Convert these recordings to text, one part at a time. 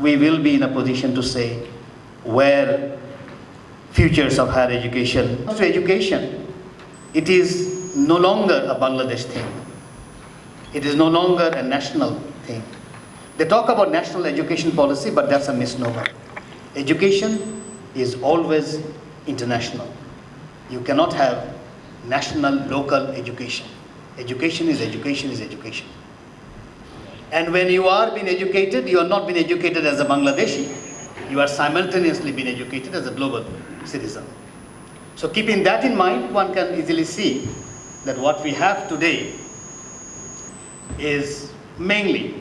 we will be in a position to say where futures of higher education. To education, it is no longer a Bangladesh thing. It is no longer a national thing. They talk about national education policy, but that's a misnomer. Education is always international. You cannot have national, local education. Education is education is education. And when you are being educated, you are not being educated as a Bangladeshi. You are simultaneously being educated as a global citizen. So keeping that in mind, one can easily see that what we have today is mainly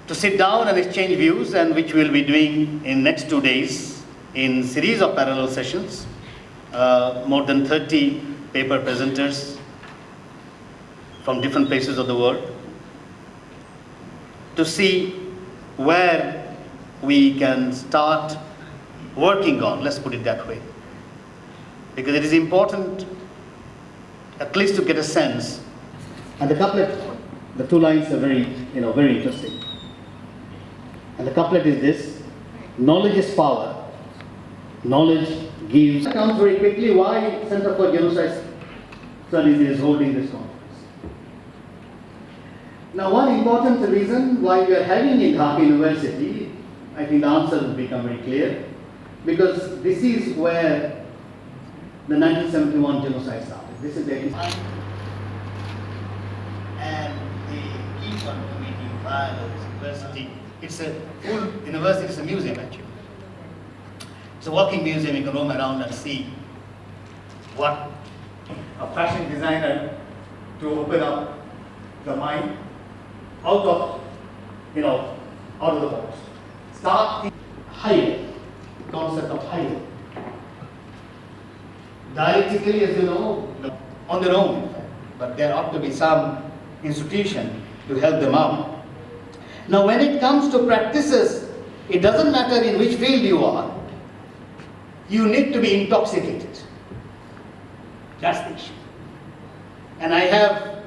to sit down and exchange views, and which we'll be doing in next 2 days in series of parallel sessions. More than 30 paper presenters from different places of the world, to see where we can start working on, let's put it that way. Because it is important at least to get a sense. And the couplet, the two lines are very interesting. And the couplet is this: knowledge is power, knowledge gives. It comes very quickly why Center for Genocide Studies is holding this conference. Now, one important reason why we are having it Dhaka University, I think the answer will become very clear, because this is where the 1971 genocide started. This is the and they keep on committing violence. University, it's a full university, it's a museum actually. It's a walking museum. You can roam around and see what a fashion designer to open up the mind out of the box. Start the highway, concept of highway. Dialectically, as you know, on their own, in fact, but there ought to be some institution to help them out. Now, when it comes to practices, it doesn't matter in which field you are, you need to be intoxicated. That's the issue. And I have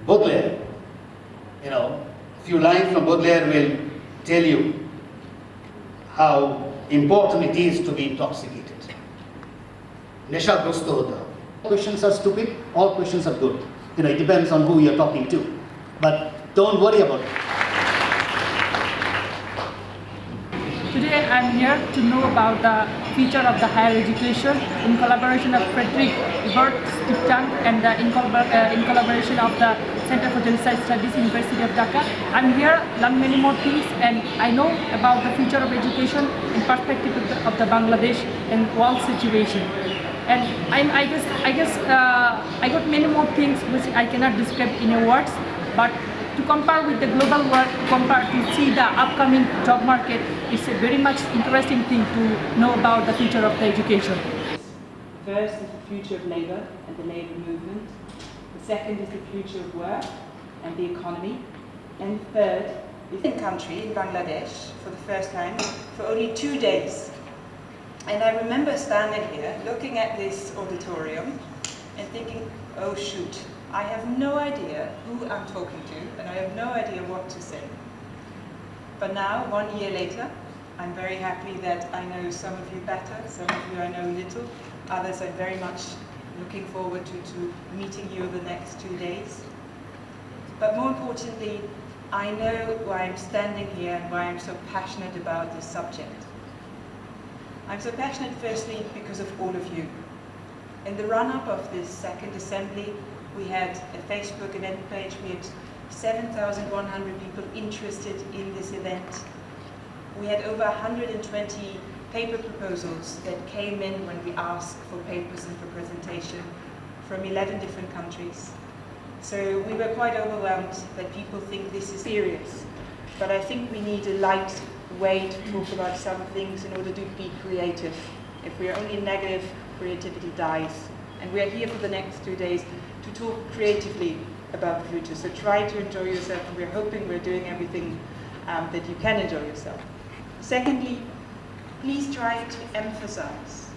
Baudelaire, a few lines from Baudelaire will tell you how important it is to be intoxicated. Neshagrosto hota. Questions are stupid, all questions are good. It depends on who you're talking to. But don't worry about it. Today I'm here to know about the future of the higher education in collaboration of Friedrich-Ebert-Stiftung and in collaboration of the Center for Genocide Studies, University of Dhaka. I'm here to learn many more things, and I know about the future of education in perspective of the Bangladesh and world situation. And I guess I got many more things which I cannot describe in words, but to compare with the global world, to see the upcoming job market, it's a very much interesting thing to know about the future of the education. First is the future of labour and the labour movement. The second is the future of work and the economy. And the third is in country, in Bangladesh, for the first time, for only 2 days. And I remember standing here, looking at this auditorium, and thinking, oh shoot, I have no idea who I'm talking to, and I have no idea what to say. But now, 1 year later, I'm very happy that I know some of you better, some of you I know little, others I'm very much looking forward to meeting you over the next 2 days. But more importantly, I know why I'm standing here and why I'm so passionate about this subject. I'm so passionate firstly because of all of you. In the run-up of this second assembly, we had a Facebook event page. We had 7,100 people interested in this event. We had over 120 paper proposals that came in when we asked for papers and for presentation from 11 different countries. So we were quite overwhelmed that people think this is serious. But I think we need a light way to talk about some things in order to be creative. If we are only negative, creativity dies. And we are here for the next 2 days to talk creatively about the future. So try to enjoy yourself, and we're hoping we're doing everything that you can enjoy yourself. Secondly, please try to emphasize,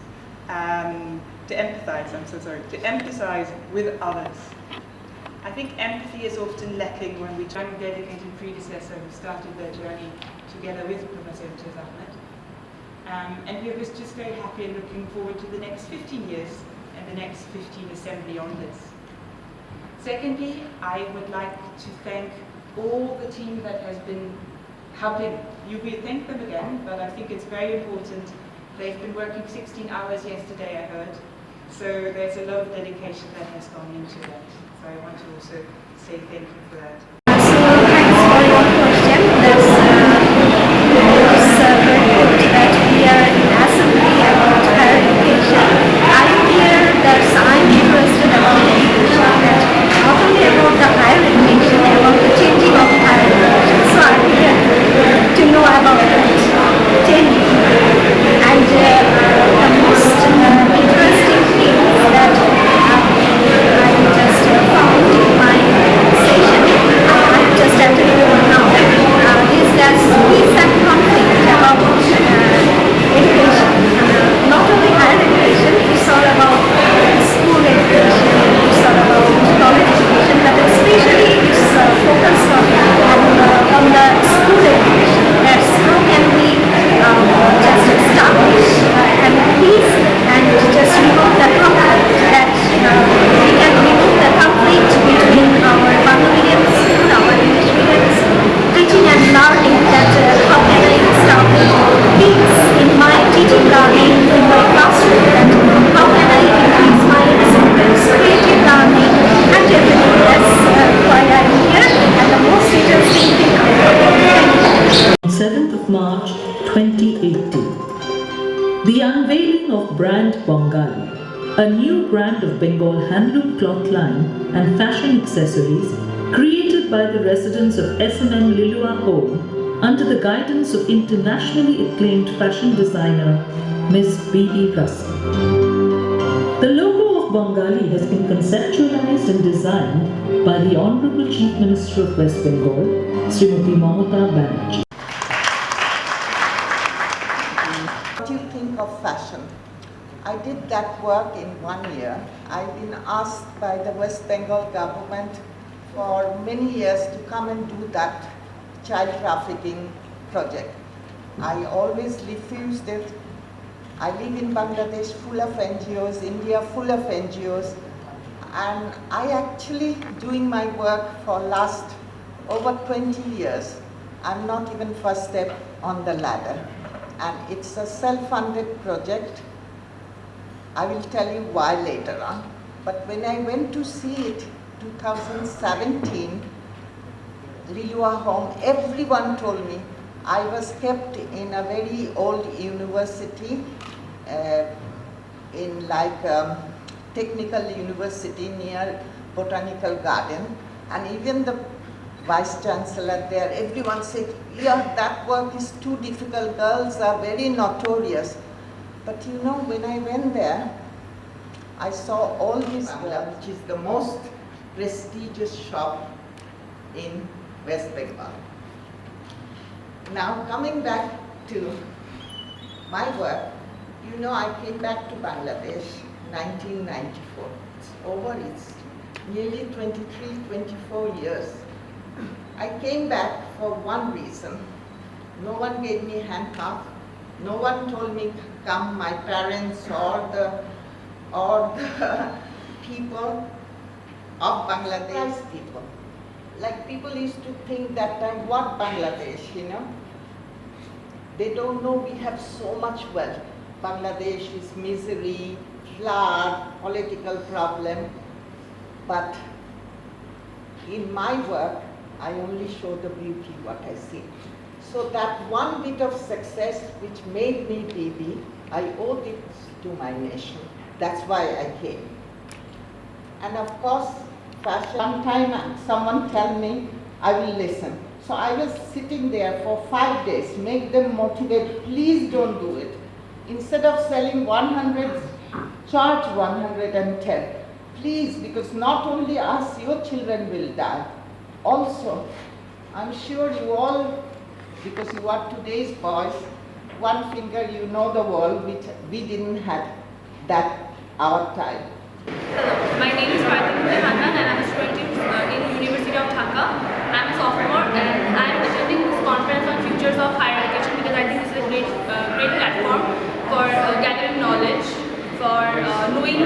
to empathize with others. I think empathy is often lacking when we try to dedicate a predecessor who started their journey together with Professor Ahmed. And we was just very happy and looking forward to the next 15 years and the next 15 assembly on this. Secondly, I would like to thank all the team that has been helping. You will thank them again, but I think it's very important. They've been working 16 hours yesterday, I heard. So there's a lot of dedication that has gone into that. So I want to also say thank you for that. So thanks for your question. That's very good that we are in assembly about higher education. I'm here that I'm interested about education, that not only about the higher education, about the changing of higher education. So I'm here to know about that changing. And the most interesting thing is that I just found in my session, I'm just attending one now, is that peace and conflict about education. Not only higher education, it's all about school education, it's all about college education, but especially it's focused on the school education. That's how can we just establish peace and just remove the conflict, that we can remove the conflict between our Bangla medium school, our English medium school, teaching and learning, that how can I establish peace in my teaching learning in my classroom, that how can I increase my students' creative learning and everything. That's why I'm here, and the most interesting thing I'm 7th of March 2018. The unveiling of brand Bengali, a new brand of Bengal handloom cloth line and fashion accessories created by the residents of S&M Lilua Home under the guidance of internationally acclaimed fashion designer Ms. B.E. Russell. The logo of Bengali has been conceptualized and designed by the Honorable Chief Minister of West Bengal, Srimati Mamata Banerjee. What do you think of fashion? I did that work in 1 year. I've been asked by the West Bengal government for many years to come and do that child trafficking project. I always refused it. I live in Bangladesh full of NGOs, India full of NGOs, and I actually doing my work for last over 20 years. I'm not even first step on the ladder. And it's a self-funded project. I will tell you why later on. But when I went to see it, 2017, Lilua Home, everyone told me I was kept in a very old university, in like technical university near Botanical Garden, and even the Vice Chancellor there, everyone said, yeah, that work is too difficult, girls are very notorious. But you know, when I went there, I saw all these girls, which is the most prestigious shop in West Bengal. Now coming back to my work, you know, I came back to Bangladesh 1994. It's over, it's nearly 23, 24 years. I came back for one reason. No one gave me handcuff. No one told me come, my parents or the people of Bangladesh people. Like people used to think that time, what Bangladesh, you know? They don't know we have so much wealth. Bangladesh is misery, flood, political problem. But in my work, I only show the beauty, what I see. So that one bit of success which made me BB, I owe it to my nation. That's why I came. And of course, fashion. One time someone tell me, I will listen. So I was sitting there for 5 days, make them motivate, please don't do it. Instead of selling 100, charge 110. Please, because not only us, your children will die. Also, I'm sure you all, because you are today's boys, one finger you know the world, which we didn't have that our time. Hello, my name is Friedrich-Ebert-Stiftung and I'm a student Dhaka. I'm a sophomore and I'm attending this conference on futures of higher education because I think this is a great platform for gathering knowledge, for knowing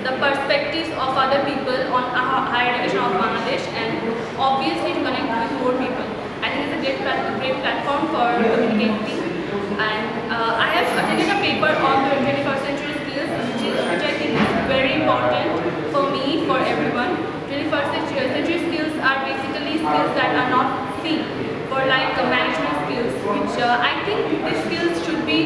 the perspectives of other people on higher education of Bangladesh, and obviously to connect with more people. I think it's a great platform for communicating. And I have attended a paper on the 21st century skills, which I think is very important for me, for everyone. 21st century skills are basically skills that are not seen, for like management skills, which I think these skills should be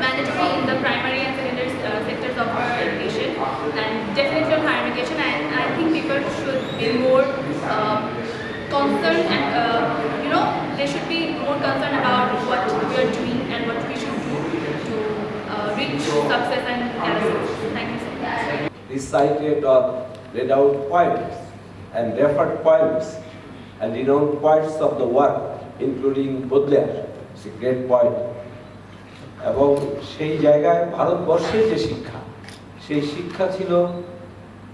mandatory in the primary and secondary sectors of our education, and definitely on higher education. And I think people should be more concerned, and they should be more concerned about what we are doing and what we should do to reach success and success. Thank you so much. Recited or read out poems and referred poems and renowned poets of the world, including Baudelaire. It's a great poet. এবং সেই জায়গায় ভারতবর্ষের যে শিক্ষা, সেই শিক্ষা ছিল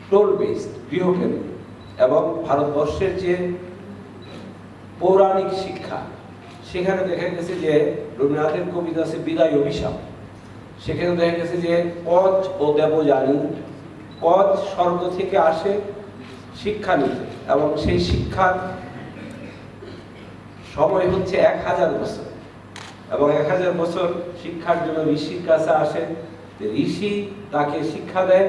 toll based, গৃহকেন্দ্রিক, এবং ভারতবর্ষের যে পৌরাণিক শিক্ষা, সেখানে দেখা গেছে যে রবীন্দ্রনাথের কবিতা আছে বিদায় অভিশাপ, সেখানে দেখা গেছে যে পথ ও দেবযানী, পথ স্বর্গ থেকে আসে শিক্ষা নিতে, এবং সেই শিক্ষার সময় হচ্ছে 1000 বছর, এবং 1000 বছর শিক্ষার জন্য ঋষির কাছে আসে, ঋষি তাকে শিক্ষা দেয়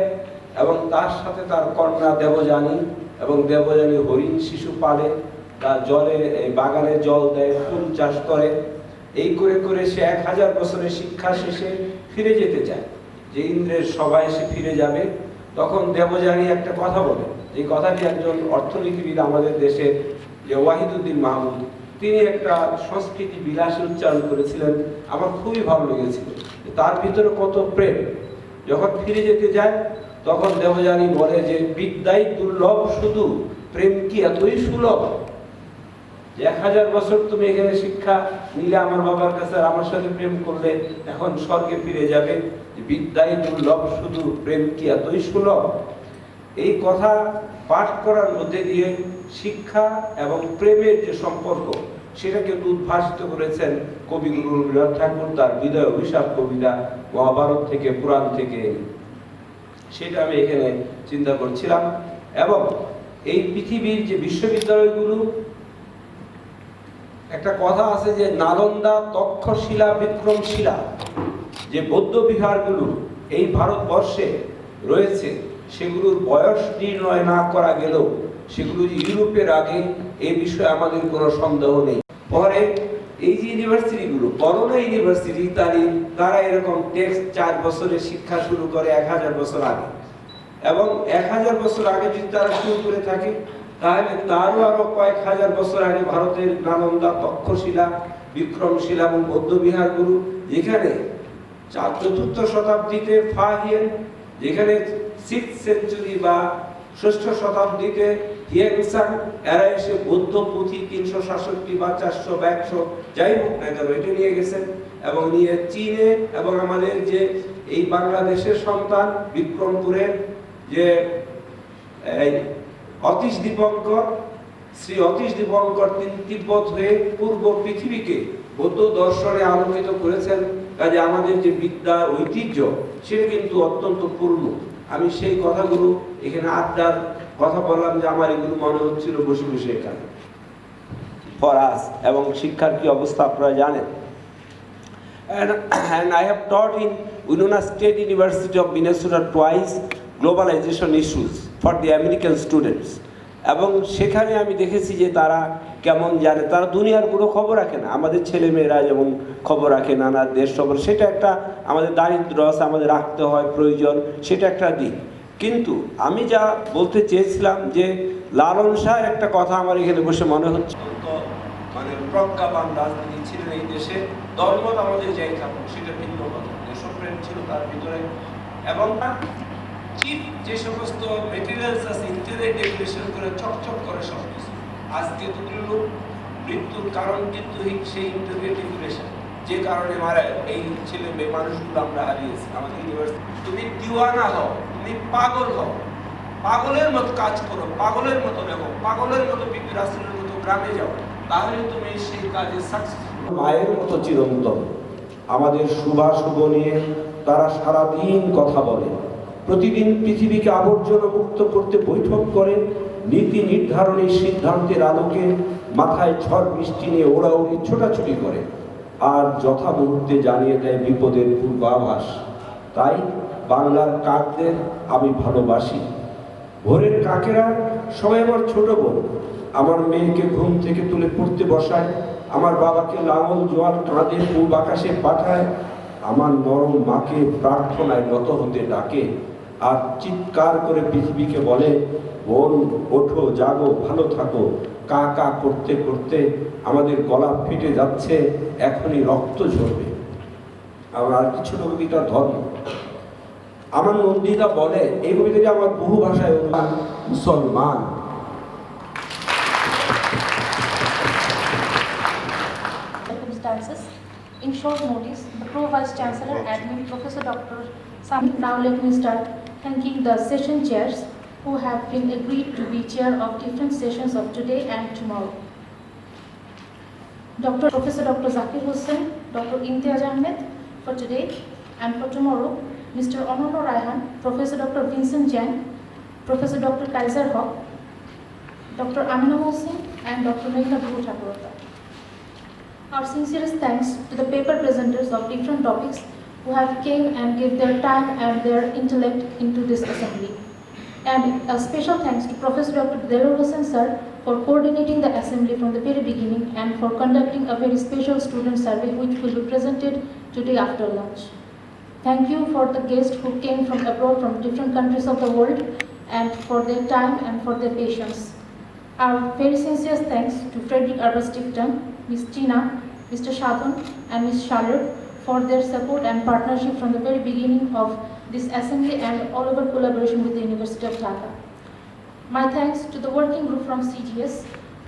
এবং তার সাথে তার কন্যা দেবযানী, এবং দেবযানী হরিণ শিশু পালে, তার জলে বাগানে জল দেয়, ফুল চাষ করে। এই করে করে সে 1000 বছরের শিক্ষা শেষে ফিরে যেতে চায়, যে ইন্দ্রের সভায় এসে ফিরে যাবে। তখন দেবযানী একটা কথা বলে, এই কথাটি একজন অর্থনীতিবিদ আমাদের দেশের যে ওয়াহিদুদ্দিন মাহমুদ, তিনি একটা সংস্কৃতি বিলাসী উচ্চারণ করেছিলেন, আমার খুবই ভালো লেগেছিল। তার ভিতরে কত প্রেম। যখন ফিরে যেতে যায় তখন দেবযানী বলে যে বিদ্যাই দুর্লভ শুধু, প্রেম কি এতই সুলভ? 1000 বছর তুমি এখানে শিক্ষা নিলে আমার বাবার কাছে, আর আমার সাথে প্রেম করলে এখন স্বর্গে ফিরে যাবে। বিদ্যাই দুর্লভ শুধু, প্রেম কি এতই সুলভ? এই কথা পাঠ করার মধ্যে দিয়ে শিক্ষা এবং প্রেমের যে সম্পর্ক, সেটাকে উদ্ভাসিত করেছেন কবিগুরু রবীন্দ্রনাথ ঠাকুর তার বিদায় অভিশাপ কবিতা মহাভারত থেকে, পুরাণ থেকে। সেটা আমি এখানে চিন্তা করছিলাম। এবং এই পৃথিবীর যে বিশ্ববিদ্যালয়গুলো, একটা কথা আছে যে নালন্দা, তক্ষশিলা, বিক্রমশিলা, যে বৌদ্ধ বিহারগুলো এই ভারতবর্ষে রয়েছে, সেগুলোর বয়স নির্ণয় না করা গেলেও সেগুলো যে ইউরোপের আগে, এই বিষয়ে আমাদের কোনো সন্দেহ নেই। পরে এই যে ইউনিভার্সিটিগুলো, বড় ইউনিভার্সিটি ইত্যাদি, তারা এরকম টেক্সট 4 বছরের শিক্ষা শুরু করে 1000 বছর আগে, এবং 1000 বছর আগে যদি তারা শুরু করে থাকে, তাহলে তারও আরো কয়েক হাজার বছর আগে ভারতের নালন্দা, তক্ষশিলা, বিক্রমশিলা এবং বৌদ্ধ বিহারগুলো, যেখানে 4th শতাব্দীতে ফাহিয়েন, যেখানে 6th সেঞ্চুরি বা 6ষ্ঠ শতাব্দীতে হিয়েনসাং, এরা এসে বৌদ্ধ পুঁথি 366 বা 400 বা 100 যাই হোক না কেন এটা নিয়ে গেছেন, এবং নিয়ে চীনে, এবং আমাদের যে এই বাংলাদেশের সন্তান বিক্রমপুরের যে অতীশ দীপঙ্কর, শ্রী অতীশ দীপঙ্কর, তিনি তিব্বত হয়ে পূর্ব পৃথিবীকে বৌদ্ধ দর্শনে আলোকিত করেছেন। কাজে আমাদের যে বিদ্যা ঐতিহ্য, সেটা কিন্তু অত্যন্ত পূর্ণ। আমি সেই কথাগুলো এখানে আড্ডার কথা বললাম যে আমার এগুলো মনে হচ্ছিল বসে বসে এখানে ফরাস, এবং শিক্ষার কি অবস্থা আপনারা জানেন। And I have taught in Winona State University of Minnesota twice globalization issues for the American students, এবং সেখানে আমি দেখেছি যে তারা কেমন জানে, তারা দুনিয়ার কোনো খবর রাখে না। আমাদের ছেলেমেয়েরা যেমন খবর রাখে নানা দেশ খবর, সেটা একটা আমাদের দারিদ্র আছে, আমাদের রাখতে হয়, প্রয়োজন, সেটা একটা দিক। কিন্তু আমি যা বলতে চেয়েছিলাম যে লালন শাহের একটা কথা আমার এখানে বসে মনে হচ্ছে, মানে প্রজ্ঞাবান রাজনীতি ছিলেন এই দেশে। দলমত আমাদের যাই থাকুক, সেটা ভিন্ন কথা, দেশপ্রেম ছিল তার ভিতরে। এবং চিপ যে সমস্ত মেটেরিয়ালস আছে, ইন্টেরিয়র ডেকোরেশন করে চকচক করে সব কিছু। আজকে দুটো মৃত্যুর কারণ কিন্তু সেই ইন্টেরিয়র ডেকোরেশন, যে কারণে মারা এই ছেলে মানুষগুলো আমরা হারিয়েছি। আমাদের ইউনিভার্সিটি, তুমি দিওয়ানা হও, তুমি পাগল হও, পাগলের মতো কাজ করো, পাগলের মতো লেখো, পাগলের মতো বিপি রাসূলের মতো গ্রামে যাও, তাহলে তুমি সেই কাজে সাকসেসফুল। মায়ের মতো চিরন্তন আমাদের শুভাশুভ নিয়ে তারা সারাদিন কথা বলে, প্রতিদিন পৃথিবীকে আবর্জনা মুক্ত করতে বৈঠক করে, নীতি নির্ধারণী সিদ্ধান্তের আলোকে মাথায় ঝড় বৃষ্টি নিয়ে ওড়াউড়ি ছোটাছুটি করে, আর যথা মুহূর্তে জানিয়ে দেয় বিপদের পূর্বাভাস। তাই বাংলার কাকদের আমি ভালোবাসি। ভোরের কাকেরা সবাই আমার ছোট বোন। আমার মেয়েকে ঘুম থেকে তুলে পড়তে বসায়, আমার বাবাকে লাঙল জোয়াল কাঁধে পূর্ব আকাশে পাঠায়, আমার নরম মাকে প্রার্থনায় নত হতে ডাকে, আর চিৎকার করে পৃথিবীকে বলে, বোন ওঠো, জাগো, ভালো থাকো। কা কা করতে করতে আমাদের গলা ফেটে যাচ্ছে, এখনই রক্ত ঝরবে। আমার আর কিছু কবিতা ধর্ম। আমার নন্দিতা বলে, এই কবিতাটি আমার বহু ভাষায় মুসলমান। Circumstances. In short notice, the Pro Vice Chancellor Admin Professor Dr. Sami. Now let me start thanking the session chairs who have been agreed to be chair of different sessions of today and tomorrow. Professor Dr. Zakir Hussain, Dr. Imtiaz Ahmed for today, and for tomorrow, Mr. Onono Raihan, Professor Dr. Vincent Jan, Professor Dr. Kaiser Hock, Dr. Amina Mohsin, and Dr. Meghna Bhutakurata. Our sincerest thanks to the paper presenters of different topics who have came and gave their time and their intellect into this assembly. And a special thanks to Professor Dr. Delor Hossain sir for coordinating the assembly from the very beginning and for conducting a very special student survey which will be presented today after lunch. Thank you for the guests who came from abroad from different countries of the world and for their time and for their patience. Our very sincere thanks to Friedrich-Ebert-Stiftung, Ms. Tina, Mr. Chowdhury and Ms. Charlotte for their support and partnership from the very beginning of this assembly and all over collaboration with the University of Dhaka. My thanks to the working group from CGS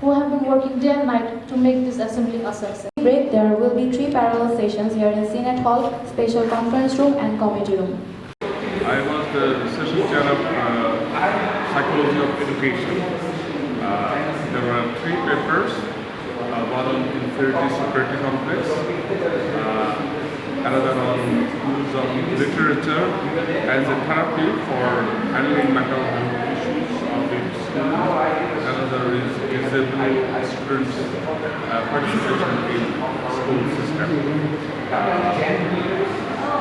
who have been working day and night to make this assembly a success. Break, there will be 3 parallel sessions here in Senate Hall, special conference room and committee room. I was the session chair of Psychology of Education. There were 3 papers, one on inferiority superiority complex, another on use of literature as a therapy for handling mental health issues of the students, another is disabled students' participation in school system.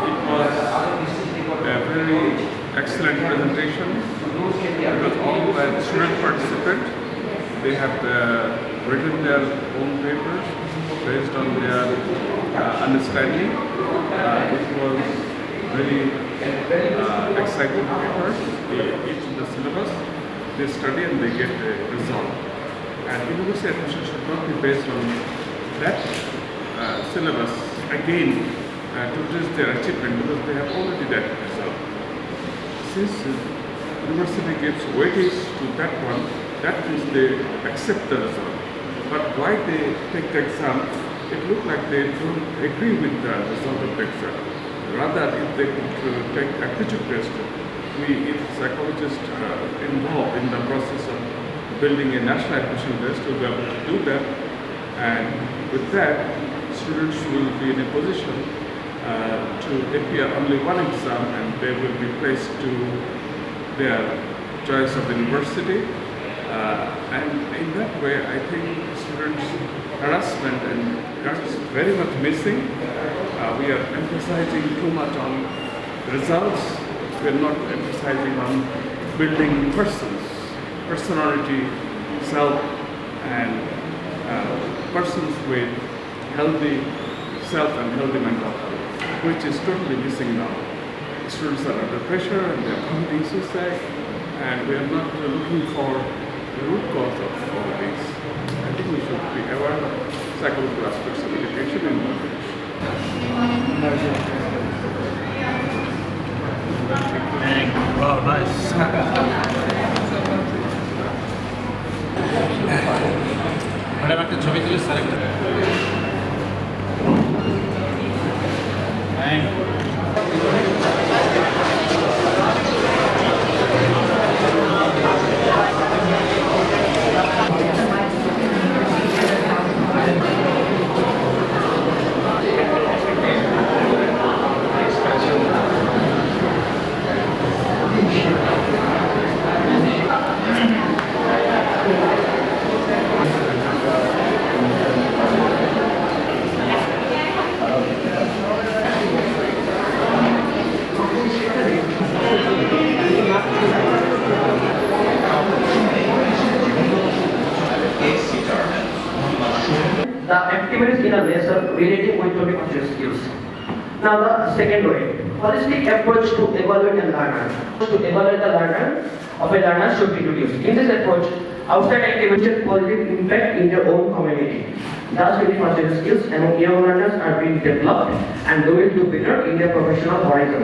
It was a very excellent presentation because all the student participants, they have written their own papers based on their understanding. It was very exciting papers. Each in the syllabus, they study and they get a result. And university admission should not be based on that syllabus again to test their achievement because they have already that result. Since university gives weightage to that one, that means they accept the result. But why they take the exam, it looks like they don't agree with the result of the exam. Rather, if they could take aptitude test, if psychologists involved in the process of building a national admission test will be able to do that. And with that, students will be in a position to appear only one exam and they will be placed to their choice of the university. And in that way, I think students' harassment and that's very much missing. We are emphasizing too much on results. We are not emphasizing on building persons, personality, self, and persons with healthy self and healthy mental health, which is totally missing now. Students are under pressure and they are committing suicide, and we are not looking for the root cause of all this. I think we should be aware of psychological aspects of education and knowledge. Wow, nice. Madam একটা ছবি তুলে select thank lesson relating with 21st century skills. Now the second way, holistic approach to evaluate a learner. To evaluate the learner of a learner should be introduced. In this approach, outside activity positive impact in their own community. Thus, 21st century skills among young learners are being developed and they will do better in their professional horizon.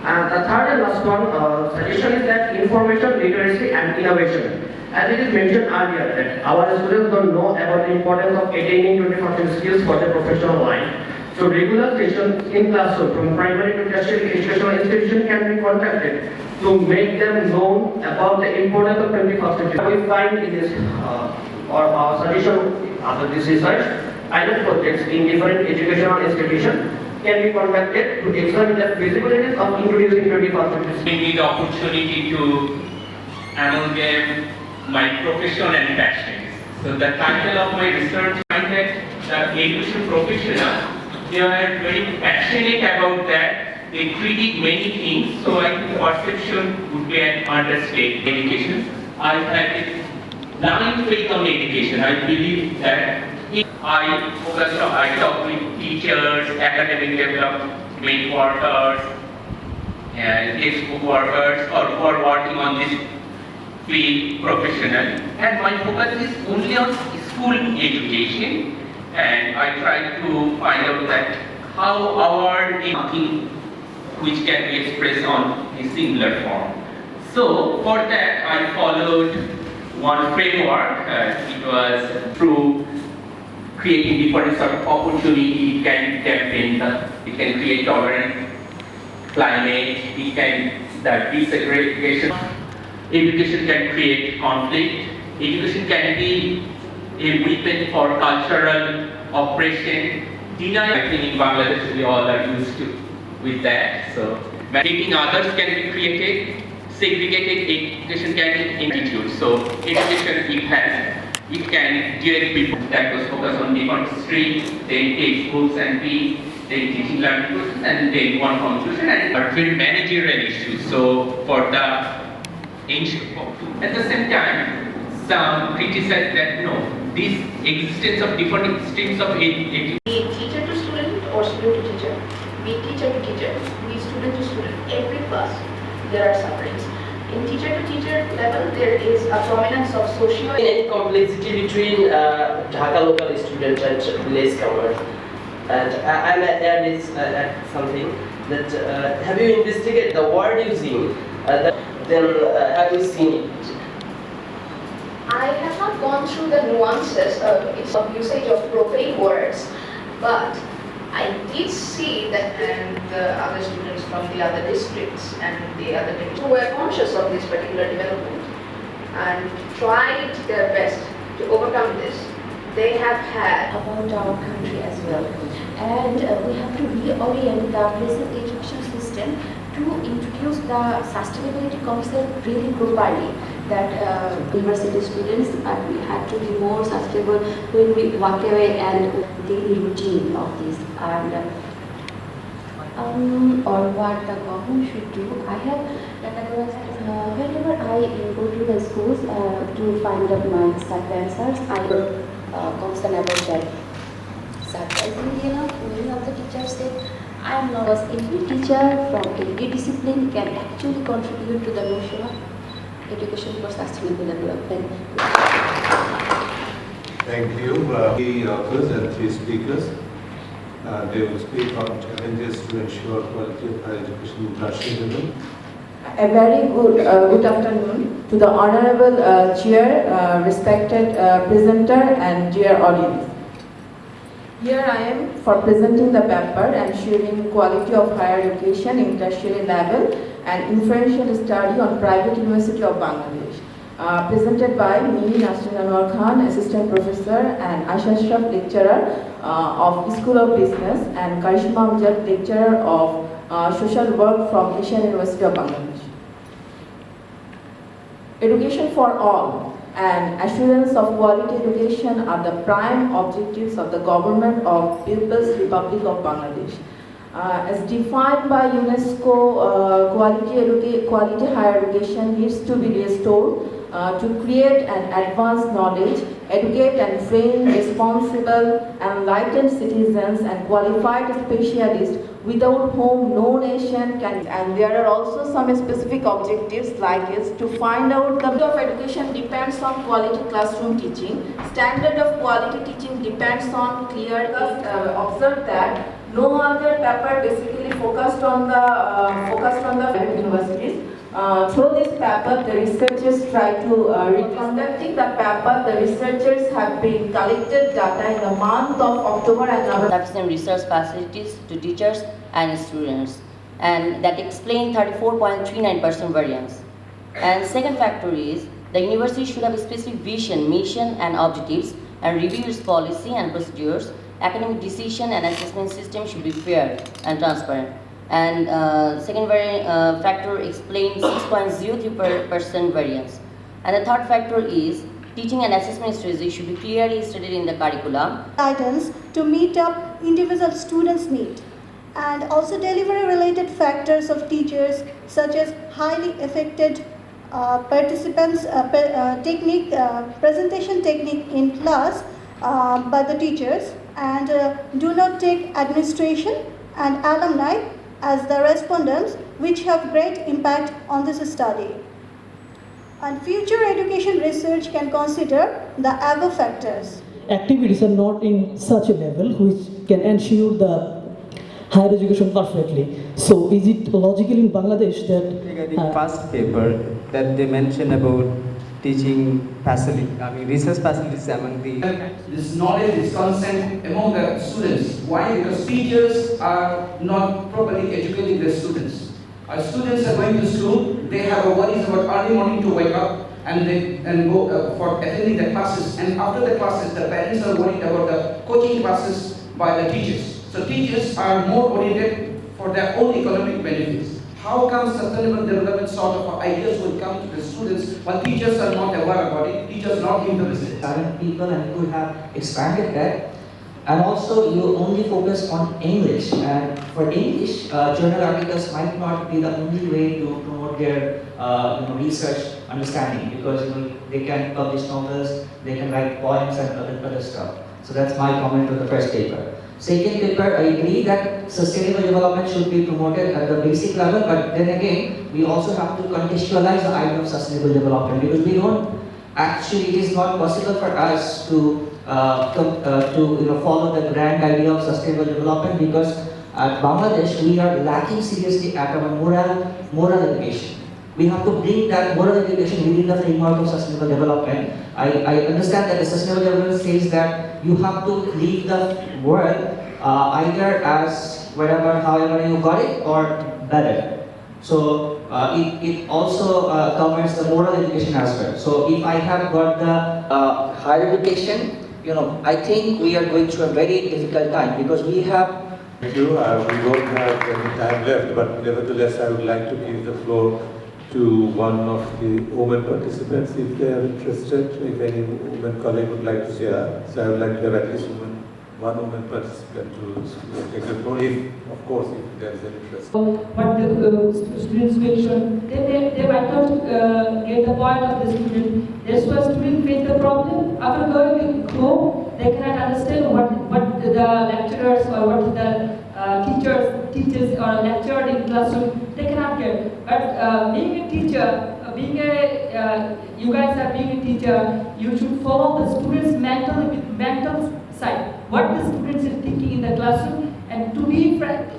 And the third and last one suggestion is that information literacy and innovation. As it is mentioned earlier that our students don't know about the importance of attaining 21st century skills for their professional life. So regular sessions in classroom from primary to tertiary educational institution can be conducted to make them know about the importance of 21st century. We find in this or our suggestion after this research, pilot projects in different educational institutions can be conducted to examine the feasibilities of introducing 21st century. Give me the opportunity to amalgam my profession and passions. So the title of my research find that the education professionals, they are very passionate about that. They critique many things. So I think perception would be an understatement. Education. I have blind faith on education. I believe that if I focus on, I talk with teachers, academic development workers, and textbook workers, or who are working on this field professionally. And my focus is only on school education. And I try to find out that how our thinking which can be expressed on a similar form. So for that I followed one framework. It was through creating different sort of opportunity. It can campaign, it can create tolerant climate, it can desegregation. Education can create conflict. Education can be a weapon for cultural oppression. Denial, I think in Bangladesh we all are used to with that. So, making others can be created. Segregated education can be instituted. So, education it can direct people that was focused on different streams, then textbooks and fees, then teaching learning process, and then one conclusion and are very managerial issues. So, for the at the same time, some criticize that no, this existence of different streams of education. Be it teacher to student or student to teacher, be it teacher to teacher, be student to student, every class there are sufferings. In teacher to teacher level, there is a prominence of socio and complexity between Dhaka local students and village comer. And I'm at something that have you investigated the word using? Then have you seen it? I have not gone through the nuances of usage of profane words, but I did see that and the other students from the other districts and the other districts who were conscious of this particular development and tried their best to overcome this. They have had about our country as well, and we have to reorient the present education system to introduce the sustainability concept really properly. That university students we had to be more sustainable when we walk away and daily routine of this and or what the government should do. I have whenever I go to the schools to find out my study answers, I will concern about that. Surprisingly enough, many of the teachers said, I am not, because every teacher from every discipline can actually contribute to the notion of education for sustainable development. Thank you. Three authors and three speakers. They will speak on challenges to ensure quality of higher education in national level. A very good afternoon to the Honorable Chair, respected presenter and dear audience. Here I am for presenting the paper ensuring quality of higher education in tertiary level and inferential study on private University of Bangladesh. Presented by me, Nasrin Anwar Khan, Assistant Professor and Aisha Ashraf Lecturer of School of Business and Karishma Amjad Lecturer of Social Work from Asian University of Bangladesh. Education for all and assurance of quality education are the prime objectives of the government of People's Republic of Bangladesh. As defined by UNESCO, quality higher education needs to be restored to create and advance knowledge educate and train responsible, enlightened citizens and qualified specialists without whom no nation can. And there are also some specific objectives like is to find out the of education depends on quality classroom teaching. Standard of quality teaching depends on clear. Observe that no other paper basically focused on the universities. Through this paper, the researchers try to conducting the paper. The researchers have been collected data in the month of October and November. Sufficient research facilities to teachers and students, and that explain 34.39% variance. And second factor is the university should have a specific vision, mission, and objectives, and review its policy and procedures. Academic decision and assessment system should be fair and transparent. And second factor explains 6.03% variance. And the third factor is teaching and assessment strategy should be clearly stated in the curriculum. Guidance to meet up individual students' need, and also delivery-related factors of teachers such as highly affected participants technique, presentation technique in class by the teachers, and do not take administration and alumni as the respondents, which have great impact on this study. And future education research can consider the above factors. Activities are not in such a level which can ensure the higher education perfectly. So is it logical in Bangladesh that regarding past paper that they mention about teaching facility, research facilities among the... This knowledge is constant among the students. Why? Because teachers are not properly educating their students. Our students are going to school, they have a worries about early morning to wake up and go for attending the classes. And after the classes, the parents are worried about the coaching classes by the teachers. So teachers are more oriented for their own economic benefits. How come sustainable development sort of ideas will come to the students while teachers are not aware about it, teachers not interested? Current people and could have expanded that. And also you only focus on English, and for English, journal articles might not be the only way to promote their research understanding, because they can publish novels, they can write poems and other stuff. So that's my comment on the first paper. Second paper, I agree that sustainable development should be promoted at the basic level, but then again, we also have to contextualize the idea of sustainable development, because we don't actually, it is not possible for us to follow the grand idea of sustainable development, because at Bangladesh, we are lacking seriously at our moral education. We have to bring that moral education within the framework of sustainable development. I understand that the sustainable development says that you have to leave the world either as however you got it, or better. So it also covers the moral education as well. So if I have got the higher education, I think we are going through a very difficult time, because we have... Thank you. We don't have any time left, but nevertheless I would like to give the floor to one of the women participants if they are interested, if any women colleague would like to share. So I would like to have at least one woman participant to take the floor, of course, if there is an interest. What the students mentioned, they might not get the point of the student. That's why students face the problem. After going home, they cannot understand what the lecturers or what the teachers or lecturer in classroom, they cannot get. But being a teacher, you guys are being a teacher, you should follow the students' mental side. What the students are thinking in the classroom, and to be frank,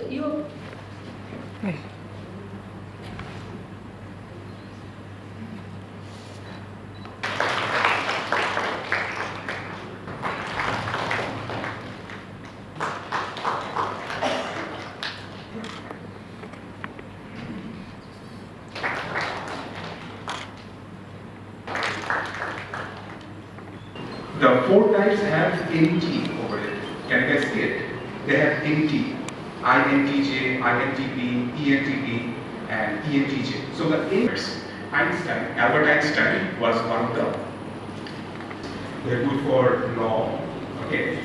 The four types have NT over it. Can you guys see it? They have NT. INTJ, INTP, ENTP, and ENTJ. So the Albert Einstein was one of them. They're good for law. Okay.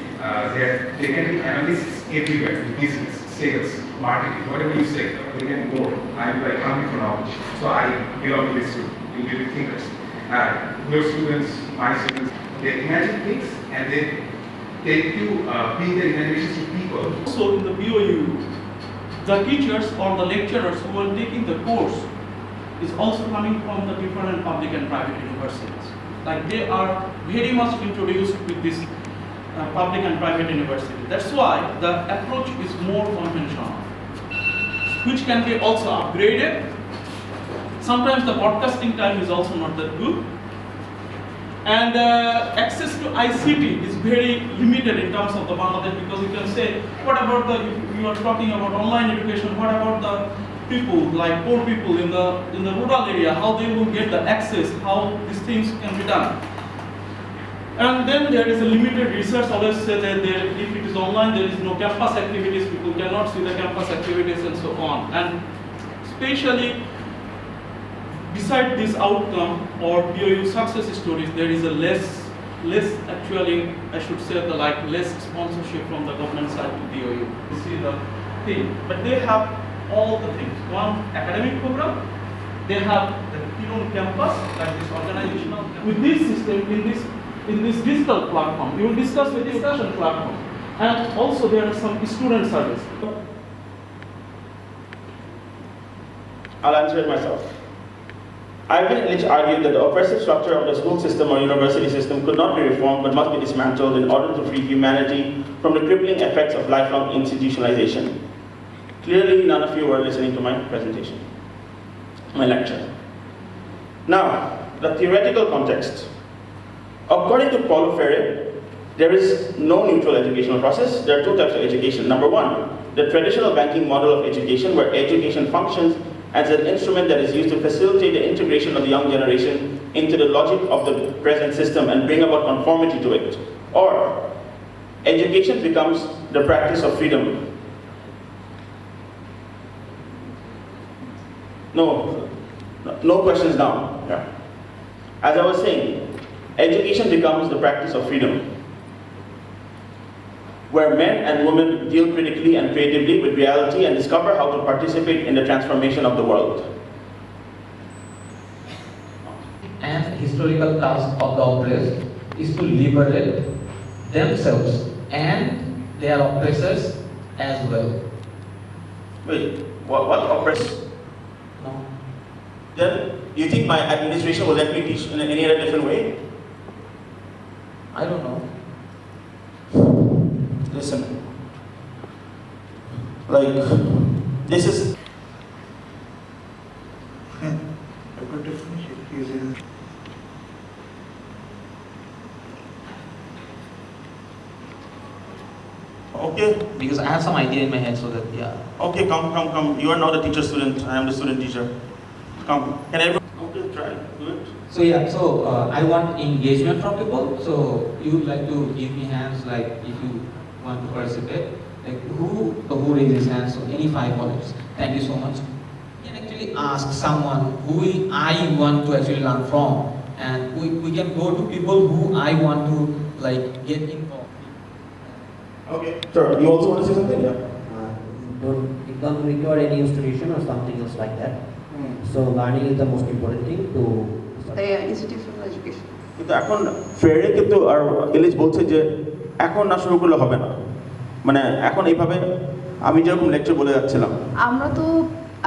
They can be analysts everywhere in business, sales, marketing, whatever you say. They can go. I'm like hungry for knowledge. So I belong to this group. You thinkers. Your students, my students, they imagine things and they take to bring their imaginations to people. So in the BOU, the teachers or the lecturers who are taking the course is also coming from the different public and private universities. Like they are very much introduced with this public and private university. That's why the approach is more conventional, which can be also upgraded. Sometimes the broadcasting time is also not that good. And access to ICT is very limited in terms of the Bangladesh, because you can say, what about the, if you are talking about online education, what about the people, like poor people in the rural area, how they will get the access, how these things can be done. And then there is a limited research, always say that if it is online, there is no campus activities, people cannot see the campus activities and so on. And especially, beside this outcome or BOU success stories, there is a less actually, I should say, less sponsorship from the government side to BOU. You see the thing, but they have all the things. One academic program, they have the Kiron campus, like this organizational. With this system, in this digital platform, we will discuss with discussion platform, and also there are some student service. I'll answer it myself. Ivan Illich argued that the oppressive structure of the school system or university system could not be reformed but must be dismantled in order to free humanity from the crippling effects of lifelong institutionalization. Clearly, none of you were listening to my presentation, my lecture. Now, the theoretical context. According to Paulo Freire, there is no neutral educational process. There are two types of education. Number one, the traditional banking model of education, where education functions as an instrument that is used to facilitate the integration of the young generation into the logic of the present system and bring about conformity to it. Or, education becomes the practice of freedom. No questions now. Yeah. As I was saying, education becomes the practice of freedom, where men and women deal critically and creatively with reality and discover how to participate in the transformation of the world. And historical task of the oppressed is to liberate themselves and their oppressors as well. Wait, what oppressed? No. Then, you think my administration will let me teach in any other different way? I don't know. Listen, like, this is... I've got to finish it using... Okay. Because I have some idea in my head, so that, yeah. Okay, come. You are not the teacher student, I am the student teacher. Come, can everyone... Okay, try, do it. So yeah, I want engagement from people, so you would like to give me hands, like, if you want to participate, like who raises hands, so any 5 volunteers. Thank you so much. You can actually ask someone who I want to actually learn from, and we can go to people who I want to like get involved. Okay. Sure. You also want to say something? Yeah. It doesn't require any institution or something else like that. So learning is the most important thing to institutional education. কিন্তু এখন ফেরে কিন্তু আর ইলিশ বলছে যে এখন না শুরু করলে হবে না, মানে এখন এইভাবে আমি যেরকম লেকচার বলে যাচ্ছিলাম,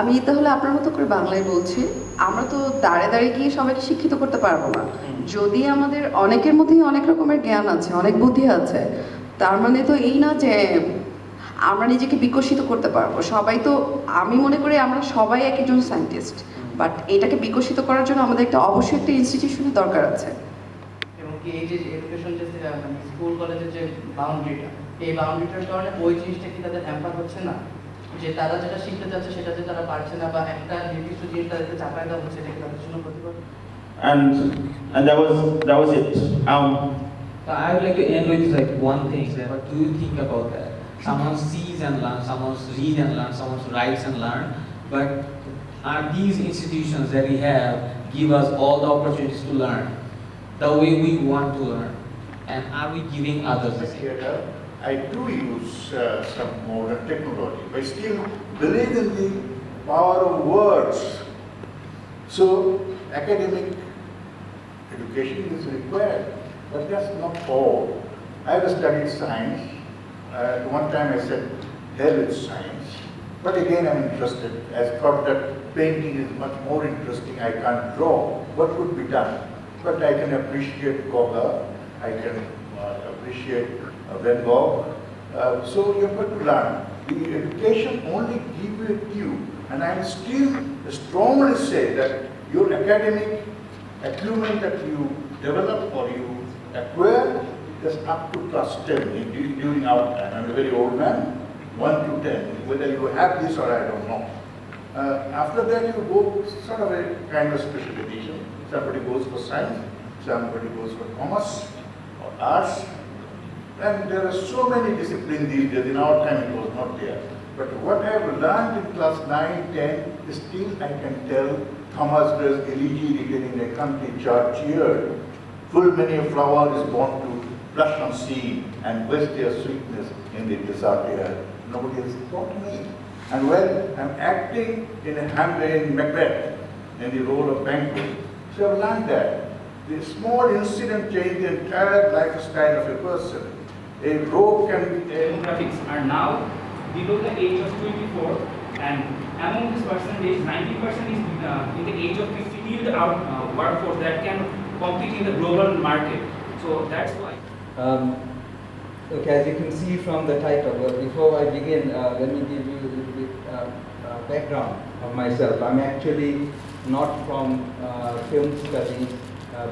আমি তাহলে আপনার মতো করে বাংলায় বলছি, আমরা তো দাঁড়িয়ে গিয়ে সবাইকে শিক্ষিত করতে পারবো না। যদি আমাদের অনেকের মধ্যেই অনেক রকমের জ্ঞান আছে, অনেক বুদ্ধি আছে, তার মানে তো এই না যে আমরা নিজেকে বিকশিত করতে পারবো। সবাই তো, আমি মনে করি আমরা সবাই একজন সায়েন্টিস্ট, বাট এটাকে বিকশিত করার জন্য আমাদের অবশ্যই একটা ইনস্টিটিউশনের দরকার আছে। এবং কি এই যে এডুকেশন যে স্কুল কলেজের যে বাউন্ডারিটা, এই বাউন্ডারিটার কারণে ওই জিনিসটা কি তাদের হ্যাম্পার হচ্ছে না, যে তারা যেটা শিখতে চাচ্ছে সেটা যে তারা পারছে না, বা একটা নির্দিষ্ট জিনিস তাদেরকে চাপায় দেওয়া হচ্ছে, এটা কি তাদের জন্য ক্ষতিকর? and that was it. So I would like to end with like one thing. What do you think about that? Someone sees and learns, someone reads and learns, someone writes and learns, but are these institutions that we have give us all the opportunities to learn the way we want to learn, and are we giving others the same? I do use some modern technology, but still believe in the power of words. So academic education is required, But that's not all. I have studied science. At one time I said, hell with science. But again I'm interested. I thought that painting is much more interesting. I can't draw. What could be done? But I can appreciate Gauguin. I can appreciate Van Gogh. So you have to learn. The education only gives you a cue. And I still strongly say that your academic acumen that you develop or you acquire is up to class 10 during our time. I'm a very old man, 1 to 10. Whether you have this or I don't know. After that you go sort of a kind of specialization. Somebody goes for science, somebody goes for commerce or arts. And there are so many disciplines these days. In our time it was not there. But what I have learned in class 9, 10, still I can tell Thomas Gray's elegy written in a country church here. Full many a flower is born to blush on sea and waste their sweetness in the desert air. Nobody has taught me. And when I'm acting in Macbeth, in the role of banquet, so I've learned that. The small incident changes the entire lifestyle of a person. A robe can be... Demographics are now below the age of 24, and among this percentage, 90% is in the age of 50 skilled workforce that can compete in the global market. So that's why. Okay, as you can see from the title, but before I begin, let me give you a little bit background of myself. I'm actually not from film studies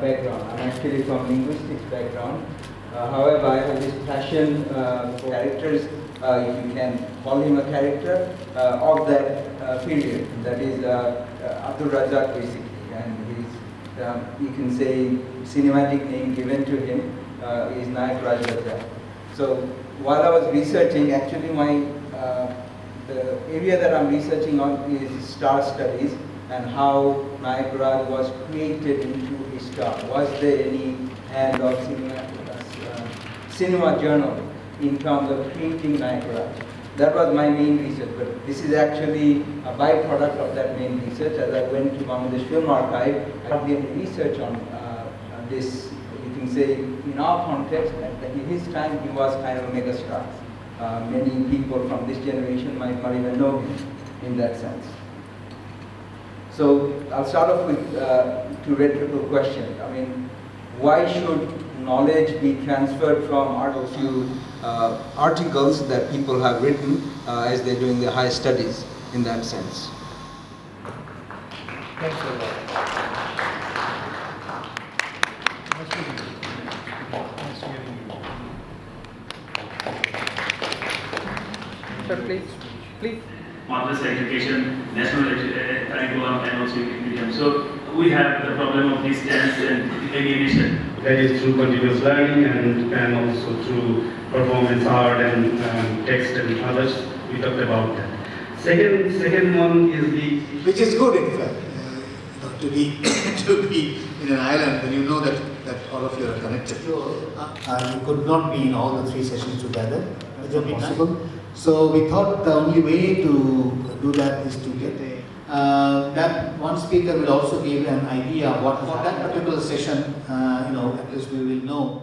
background. I'm actually from linguistics background. However, I have this passion for characters, if you can call him a character, of that period. That is Abdul Razak basically, and his, you can say, cinematic name given to him is Nayak Raj Razak. So while I was researching, actually the area that I'm researching on is star studies and how Nayak Raj was created into a star. Was there any hand of cinema journal in terms of creating Nayak Raj? That was my main research, but this is actually a byproduct of that main research. As I went to Bangladesh Film Archive, I did research on this. You can say in our context, that in his time he was kind of a megastar. Many people from this generation might not even know him in that sense. So I'll start off with two rhetorical questions. I mean, why should knowledge be transferred from art to articles that people have written as they're doing their higher studies in that sense? Thanks a lot. Sir, please. Madrasa education, national curriculum, and also medium. So we have the problem of distance and alienation. That is through continuous learning and also through performance art and text and others. We talked about that. Second one is the... Which is good in fact, to be in an island when you know that all of you are connected. You could not be in all the 3 sessions together. It's not possible. So we thought the only way to do that is to get that one speaker will also give an idea of what for that particular session, at least we will know